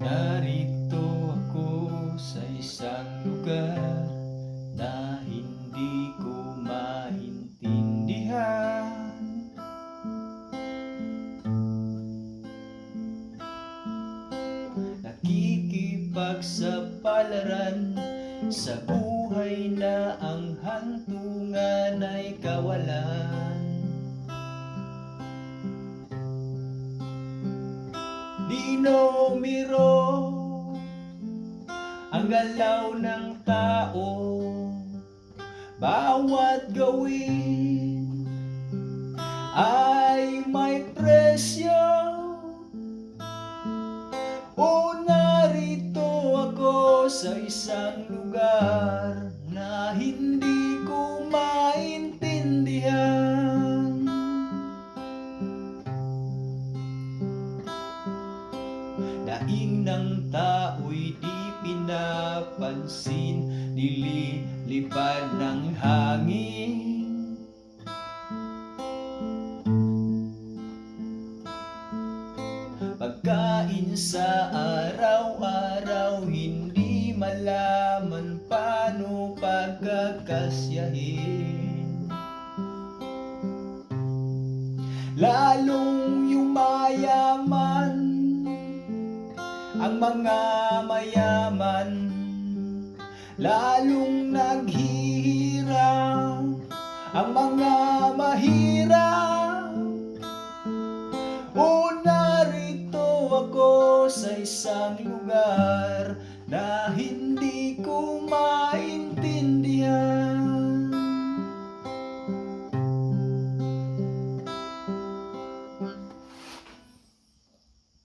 Narito ako sa isang lugar na hindi ko maintindihan. Nakikipagsapalaran sa buhay na ang hantungan ay kawalan. Di numero ang galaw ng tao, bawat gawin ay may presyo. O narito ako sa isang lugar na hindi ko maintindihan. Daing ng tao'y di pinapansin, nililipad ng hangin. Pagkain sa araw-araw, hindi malaman paano pagkakasyahin. Lalong yumayaman ang mga mayaman, lalong naghihirap ang mga mahirap. O narito ako sa isang lugar na hindi